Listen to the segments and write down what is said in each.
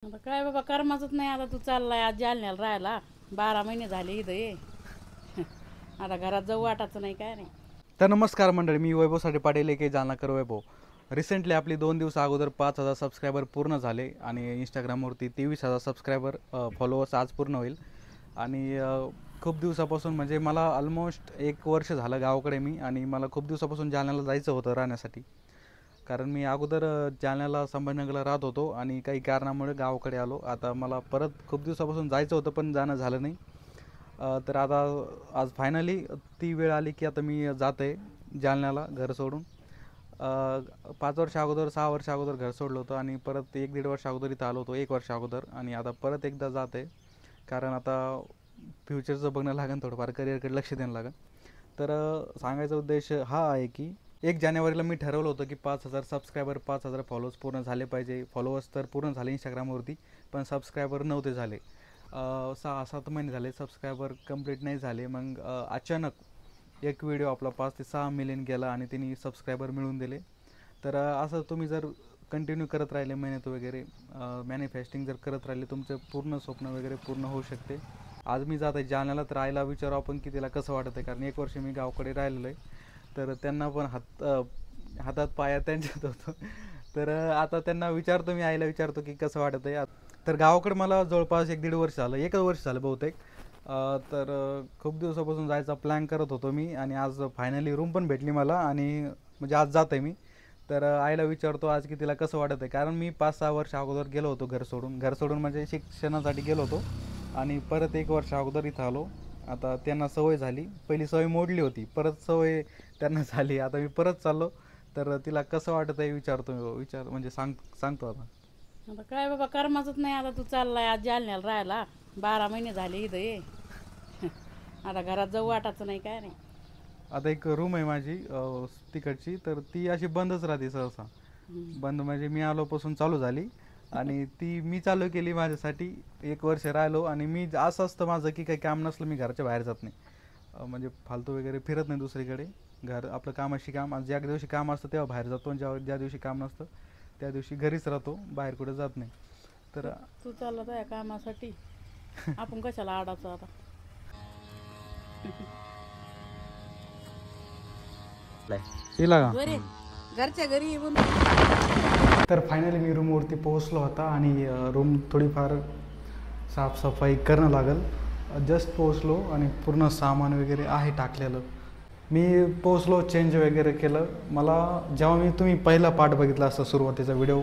आता काय बाबा कर्माचंच नाही. आता तू चाललाय आज जालन्याला राहायला, 12 महिने झाले इथं ये. आता घरात जाऊ वाटायचं नाही काय नाही. तर नमस्कार मंडळी, मी वैभव साठी पाटील एक जालनाकर वैभव. रिसेंटली आपली 2 दिवस अगोदर 5,000 सबस्क्रायबर पूर्ण झाले आणि इंस्टाग्रामवरती 23,000 सबस्क्रायबर फॉलोअर्स आज पूर्ण होईल. आणि खूप दिवसापासून म्हणजे मला ऑलमोस्ट 1 वर्ष झालं गावाकडे मी, आणि मला खूप दिवसापासून जालन्याला जायचं होतं राहण्यासाठी. कारण मी अगोदर जालन्याला संभाजीनगरला राहत होतो आणि काही कारणामुळे गावाकडे आलो. आता मला परत खूप दिवसापासून जायचं होतं पण जाणं झालं नाही. तर आता आज फायनली ती वेळ आली की आता मी जात आहे जालन्याला घर सोडून. 5 वर्ष अगोदर 6 वर्ष अगोदर घर सोडलं होतं आणि परत 1-1.5 वर्ष अगोदर इथं आलो होतो, 1 वर्ष अगोदर. आणि आता परत एकदा जात आहे कारण आता फ्युचरचं बघणं लागेल, थोडंफार करिअरकडे लक्ष द्यायला लागेल. तर सांगायचा उद्देश हा आहे की 1 जानेवारीला मी ठरवलं होतं की 5,000 सबस्क्रायबर 5,000 फॉलोअर्स पूर्ण झाले पाहिजे. फॉलोअर्स तर पूर्ण झाले इंस्टाग्रामवरती, पण सबस्क्रायबर नव्हते झाले. 6-7 महिने झाले सबस्क्रायबर कंप्लीट नाही झाले. मग अचानक एक व्हिडिओ आपला 5 ते 6 मिलियन गेला आणि त्यांनी सबस्क्रायबर मिळवून दिले. तर असं तुम्ही जर कंटिन्यू करत राहिले मेहनत वगैरे, मॅनिफेस्टिंग जर करत राहिले, तुमचं पूर्ण स्वप्न वगैरे पूर्ण होऊ शकते. आज मी जात आहे जालन्याला, तर आईला विचारू आपण की तिला कसं वाटत आहे, कारण 1 वर्ष मी गावाकडे राहिलेलो आहे. तर त्यांना पण हातात पायात त्यांच्यात होतो. तर आता त्यांना विचारतो, मी आईला विचारतो की कसं वाटत आहे. तर गावाकडे मला जवळपास 1-1.5 वर्ष झालं, 1 वर्ष झालं बहुतेक. तर खूप दिवसापासून जायचा प्लॅन करत होतो मी, आणि आज फायनली रूम पण भेटली मला, आणि म्हणजे आज जात आहे मी. तर आईला विचारतो आज की तिला कसं वाटत आहे, कारण मी 5-6 वर्ष अगोदर गेलो होतो घर सोडून म्हणजे शिक्षणासाठी गेलो होतो, आणि परत 1 वर्ष अगोदर इथं आलो. आता त्यांना सवय झाली, पहिली सवय मोडली होती, परत सवय त्यांना झाली, आता मी परत चाललो. तर तिला कसं वाटत आहे विचारतो, म्हणजे सांगतो आता. आता काय बाबा कर्माचंच नाही. आता तू चाललाय आज जालन्याला राहायला, 12 महिने झाले इथं ये. आता घरात जाऊ वाटायचं नाही काय नाही. आता एक रूम आहे माझी तिकडची, तर ती अशी बंदच राहते सहसा. बंद म्हणजे मी आलोपासून चालू झाली, आणि ती मी चालू केली माझ्यासाठी. 1 वर्ष राहिलो, आणि मी असं असतं माझं की काही काम नसलं मी घराच्या बाहेर जात नाही. म्हणजे फालतू वगैरे फिरत नाही दुसरीकडे. घर आपलं कामाशी काम, आणि ज्या दिवशी काम असतं तेव्हा बाहेर जातो, आणि ज्या दिवशी काम नसतं त्या दिवशी घरीच राहतो, बाहेर कुठे जात नाही. तर तू चालला त्या कामासाठी, आपण कशाला आडायचं आता. तिला का बरे घरच्या घरी येऊन तर फायनली मी रूमवरती पोहोचलो होता, आणि रूम थोडीफार साफसफाई करणं लागेल. जस्ट पोहोचलो आणि पूर्ण सामान वगैरे आहे टाकलेलं. मी पोहोचलो, चेंज वगैरे केलं. मला जेव्हा तुम्ही पहिला पार्ट बघितला असता, सुरुवातीचा व्हिडिओ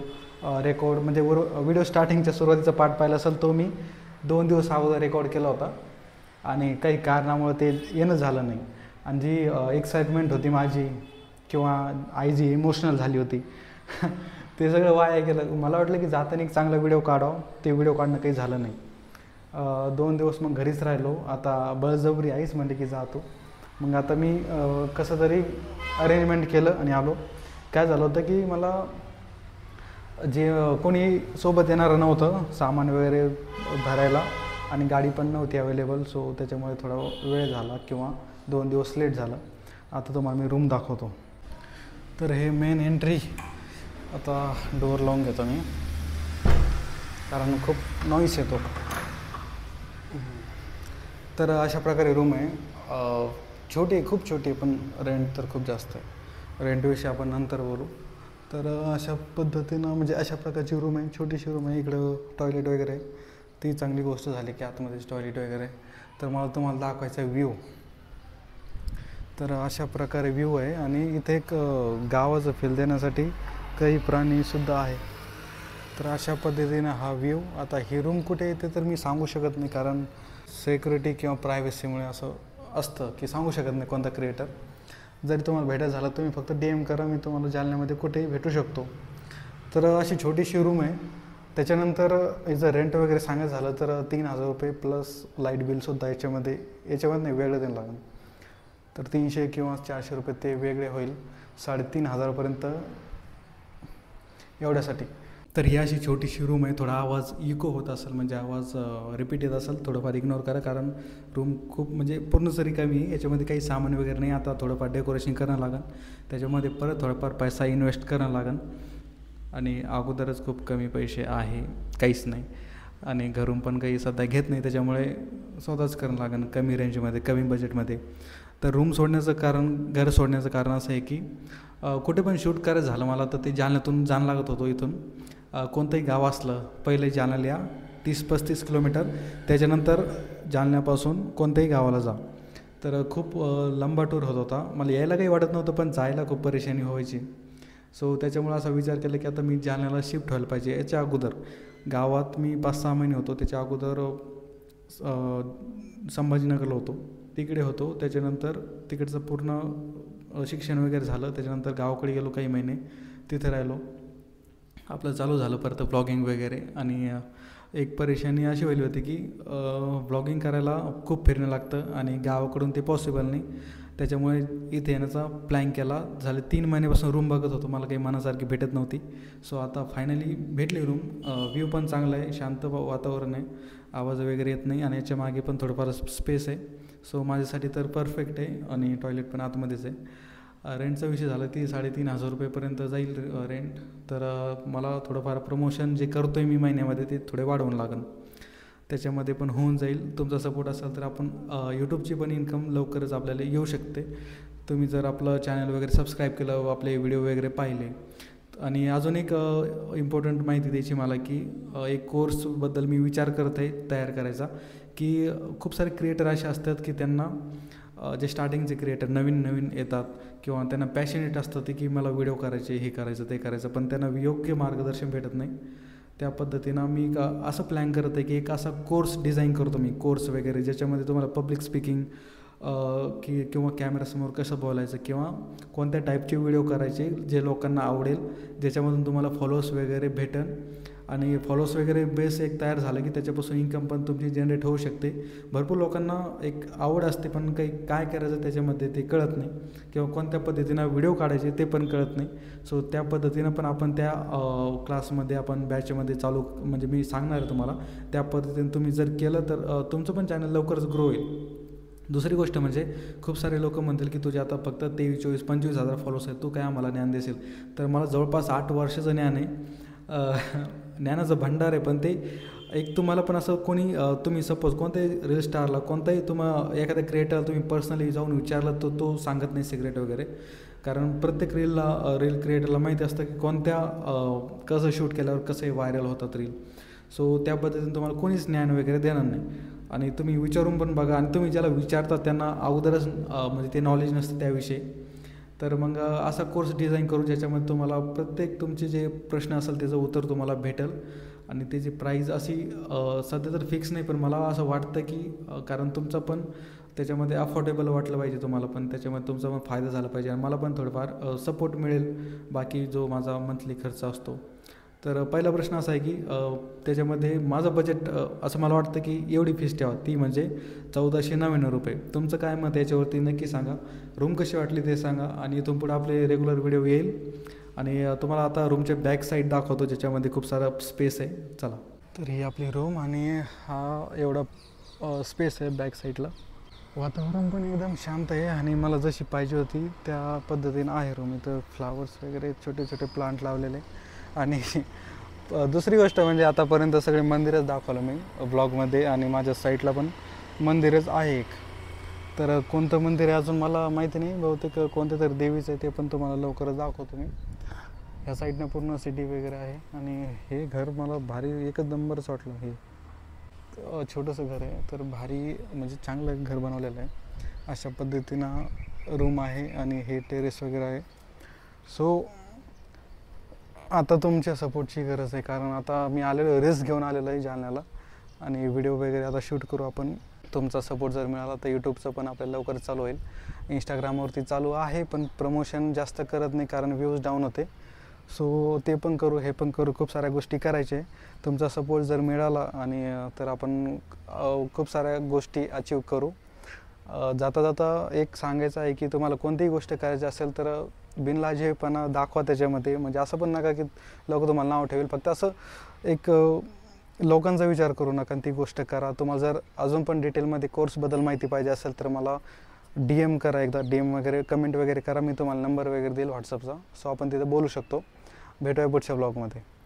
रेकॉर्ड म्हणजे व्हिडिओ स्टार्टिंगच्या सुरुवातीचा पार्ट पाहिला असेल, तो मी 2 दिवस अगोदर रेकॉर्ड केला होता, आणि काही कारणामुळे ते येणं झालं नाही. आणि जी एक्साइटमेंट होती माझी, किंवा आई जी इमोशनल झाली होती ते सगळं वाया गेलं. मला वाटलं की जाताना एक चांगला व्हिडिओ काढावं, ते व्हिडिओ काढणं काही झालं नाही. 2 दिवस मग घरीच राहिलो. आता बळजबरी आईच म्हणते की जातो. मग आता मी कसं तरी अरेंजमेंट केलं आणि आलो. काय झालं होतं की मला जे कोणी सोबत येणारं नव्हतं सामान वगैरे भरायला, आणि गाडी पण नव्हती अवेलेबल, सो त्याच्यामुळे थोडा वेळ झाला, किंवा 2 दिवस लेट झालं. आता तुम्हाला मी रूम दाखवतो. तर हे मेन एंट्री. आता डोअर लावून घेतो मी, कारण खूप नॉईस येतो. तर अशा प्रकारे रूम आहे. छोटी आहे, खूप छोटी आहे, पण रेंट तर खूप जास्त आहे. रेंटविषयी आपण नंतर बोलू. तर अशा पद्धतीनं म्हणजे अशा प्रकारची रूम आहे, छोटीशी रूम आहे. इकडं टॉयलेट वगैरे आहे, ती चांगली गोष्ट झाली की आतमध्येच टॉयलेट वगैरे. तर मला तुम्हाला दाखवायचा व्ह्यू. तर अशा प्रकारे व्ह्यू आहे, आणि इथे एक गावाचं फील देण्यासाठी काही प्राणीसुद्धा आहे. तर अशा पद्धतीनं हा व्ह्यू. आता ही रूम कुठे येते तर मी सांगू शकत नाही, कारण सिक्युरिटी किंवा प्रायव्हसीमुळे असं असतं की सांगू शकत नाही कोणता क्रिएटर. जरी तुम्हाला भेटायचं झालं तुम्ही फक्त DM करा, मी तुम्हाला जालन्यामध्ये कुठेही भेटू शकतो. तर अशी छोटीशी रूम आहे. त्याच्यानंतर जर रेंट वगैरे सांगायचं झालं तर 3,000 रुपये प्लस लाईट बिलसुद्धा याच्यामध्ये नाही, वेगळं द्यायला लागेल. तर 300 किंवा 400 रुपये ते वेगळे होईल, 3,500पर्यंत एवढ्यासाठी. तर ही अशी छोटीशी रूम आहे. थोडा आवाज इको होत असेल, म्हणजे आवाज रिपीट येत असेल, थोडंफार इग्नोर करा, कारण रूम खूप म्हणजे पूर्णच रिकामी आहे. याच्यामध्ये काही सामान वगैरे नाही. आता थोडंफार डेकोरेशन करणं लागेल, त्याच्यामध्ये परत थोडाफार पैसा इन्व्हेस्ट करणं लागेल. आणि अगोदरच खूप कमी पैसे आहे, काहीच नाही, आणि घरून पण काही सध्या घेत नाही, त्याच्यामुळे स्वतःच करावं लागेल कमी रेंजमध्ये, कमी बजेटमध्ये. तर रूम सोडण्याचं कारण, घर सोडण्याचं कारण असं आहे की कुठे पण शूट करायचं झालं मला तर ते जालन्यातून जाणं लागत होतो. इथून कोणतंही गाव असलं, पहिले जालन्याला या 30-35 किलोमीटर, त्याच्यानंतर जालन्यापासून कोणत्याही गावाला जा. तर खूप लंबा टूर होत होता. मला यायला काही वाटत नव्हतं, पण जायला खूप परेशानी व्हायची. सो त्याच्यामुळे असा विचार केला की आता मी जालन्याला शिफ्ट व्हायला पाहिजे. याच्या अगोदर गावात मी 5-6 महिने होतो. त्याच्या अगोदर संभाजीनगरला होतो, तिकडे होतो. त्याच्यानंतर तिकडचं पूर्ण शिक्षण वगैरे झालं. त्याच्यानंतर गावाकडे गेलो, काही महिने तिथे राहिलो. आपलं चालू झालं परत ब्लॉगिंग वगैरे. आणि एक परेशानी अशी व्हायली होती की ब्लॉगिंग करायला खूप फिरणं लागतं आणि गावाकडून ते पॉसिबल नाही. त्याच्यामुळे इथे येण्याचा प्लॅन केला. झाले 3 महिन्यापासून रूम बघत होतो, मला काही मनासारखी भेटत नव्हती. सो आता फायनली भेटली रूम. व्ह्यू पण चांगला आहे, शांत वातावरण आहे, आवाज वगैरे येत नाही, आणि याच्या मागे पण थोडंफार स्पेस आहे. सो माझ्यासाठी तर परफेक्ट आहे. आणि टॉयलेट पण आतमध्येच आहे. रेंटचा विषय झाला की 3,500 रुपयेपर्यंत जाईल रेंट. तर मला थोडंफार प्रमोशन जे करतो आहे मी महिन्यामध्ये ते थोडे वाढवून लागेल, त्याच्यामध्ये पण होऊन जाईल. तुमचा सपोर्ट असेल तर आपण यूट्यूबची पण इन्कम लवकरच आपल्याला येऊ शकते. तुम्ही जर आपलं चॅनल वगैरे सबस्क्राईब केलं, आपले व्हिडिओ वगैरे पाहिले. आणि अजून एक इम्पॉर्टंट माहिती द्यायची मला की एक कोर्सबद्दल मी विचार करत आहे तयार करायचा. की खूप सारे क्रिएटर असे असतात की त्यांना जे स्टार्टिंगचे क्रिएटर नवीन येतात किंवा त्यांना पॅशनेट असतं ते की मला व्हिडिओ करायचे, हे करायचं ते करायचं, पण त्यांना योग्य मार्गदर्शन भेटत नाही. त्या पद्धतीनं मी असं प्लॅन करत आहे की एक असा कोर्स डिझाईन करतो मी, कोर्स वगैरे, ज्याच्यामध्ये तुम्हाला पब्लिक स्पीकिंग किंवा कॅमेरासमोर कसं बोलायचं किंवा कोणत्या टाईपचे व्हिडिओ करायचे जे लोकांना आवडेल, ज्याच्यामधून तुम्हाला फॉलोअर्स वगैरे भेटेल. आणि फॉलोअर्स वगैरे बेस एक तयार झालं की त्याच्यापासून इन्कम पण तुमची जनरेट होऊ शकते. भरपूर लोकांना एक आवड असते, पण काही काय करायचं त्याच्यामध्ये ते कळत नाही, किंवा कोणत्या पद्धतीनं व्हिडिओ काढायचे ते पण कळत नाही. सो त्या पद्धतीनं पण आपण त्या क्लासमध्ये, आपण बॅचमध्ये चालू, म्हणजे मी सांगणार आहे तुम्हाला, त्या पद्धतीने तुम्ही जर केलं तर तुमचं पण चॅनल लवकरच ग्रो होईल. दुसरी गोष्ट म्हणजे खूप सारे लोक म्हणतील की तुझे आता फक्त 23-24-25 हजार फॉलोअर्स आहेत, तू काय आम्हाला ज्ञान देशील. तर मला जवळपास 8 वर्षाचं ज्ञान आहे, ज्ञानाचं भंडार आहे. पण ते एक तुम्हाला पण असं कोणी तुम्ही सपोज कोणत्याही रील स्टारला, कोणताही एखाद्या क्रिएटरला तुम्ही पर्सनली जाऊन विचारलं तर तो सांगत नाही सिक्रेट वगैरे. कारण प्रत्येक रील क्रिएटरला माहिती असतं की कोणत्या कसं शूट केल्यावर कसे व्हायरल होतात रील. सो त्या पद्धतीने तुम्हाला कोणीच ज्ञान वगैरे देणार नाही. आणि तुम्ही विचारून पण बघा, आणि तुम्ही ज्याला विचारता त्यांना अगोदरच म्हणजे ते नॉलेज नसतं त्याविषयी. तर मग असा कोर्स डिझाईन करू ज्याच्यामध्ये तुम्हाला प्रत्येक तुमचे जे प्रश्न असेल त्याचं उत्तर तुम्हाला भेटेल. आणि त्याची प्राईज अशी सध्या तर फिक्स नाही, पण मला असं वाटतं की कारण तुमचं पण त्याच्यामध्ये अफोर्डेबल वाटलं पाहिजे तुम्हाला, पण त्याच्यामध्ये तुमचा पण फायदा झाला पाहिजे आणि मला पण थोडंफार सपोर्ट मिळेल बाकी जो माझा मंथली खर्च असतो. तर पहिला प्रश्न असा आहे की त्याच्यामध्ये माझं बजेट असं मला वाटतं की एवढी फीस ठेवा, ती म्हणजे 1499 रुपये. तुमचं काय मत याच्यावरती नक्की सांगा. रूम कशी वाटली ते सांगा, आणि इथून पुढे आपले रेग्युलर व्हिडिओ येईल. आणि तुम्हाला आता रूमचे बॅक साईड दाखवतो ज्याच्यामध्ये खूप सारा स्पेस आहे. चला, तर ही आपली रूम आणि हा एवढा स्पेस आहे बॅक साईडला. वातावरण पण एकदम शांत आहे आणि मला जशी पाहिजे होती त्या पद्धतीनं आहे रूम. इथं फ्लावर्स वगैरे छोटे छोटे प्लांट लावलेले. आणि दुसरी गोष्ट म्हणजे आतापर्यंत सगळे मंदिरच दाखवलं मी ब्लॉगमध्ये, आणि माझ्या साईटला पण मंदिरच आहे एक. तर कोणतं मंदिर आहे अजून मला माहिती नाही, बहुतेक कोणत्या तरी देवीचं आहे, ते पण तुम्हाला लवकरच दाखवतो मी. ह्या साईडनं पूर्ण सिटी वगैरे आहे. आणि हे घर मला भारी एकच नंबरच वाटलं. हे छोटंसं घर आहे, तर भारी म्हणजे चांगलं घर बनवलेलं आहे. अशा पद्धतीनं रूम आहे आणि हे टेरेस वगैरे आहे. सो आता तुमच्या सपोर्टची गरज आहे, कारण आता मी आलेलो रिस्क घेऊन आलेलो आहे जालन्याला, आणि व्हिडिओ वगैरे आता शूट करू आपण. तुमचा सपोर्ट जर मिळाला तर यूट्यूबचं पण आपल्याला लवकरच चालू होईल. इंस्टाग्रामवरती चालू आहे, पण प्रमोशन जास्त करत नाही कारण व्ह्यूज डाऊन होते. सो ते पण करू, हे पण करू, खूप साऱ्या गोष्टी करायचे. तुमचा सपोर्ट जर मिळाला आणि तर आपण खूप साऱ्या गोष्टी अचीव करू. जाता जाता एक सांगायचं आहे की तुम्हाला कोणतीही गोष्ट करायची असेल तर बिनलाजेपणा दाखवा त्याच्यामध्ये. म्हणजे असं पण नका की लोक तुम्हाला नाव ठेवेल, फक्त असं एक लोकांचा विचार करू नका ती गोष्ट करा. तुम्हाला जर अजून पण डिटेलमध्ये कोर्सबद्दल माहिती पाहिजे असेल तर मला DM करा, एकदा DM वगैरे कमेंट वगैरे करा, मी तुम्हाला नंबर वगैरे देईल व्हॉट्सअपचा. सो आपण तिथे बोलू शकतो. भेटूया पुढच्या ब्लॉगमध्ये.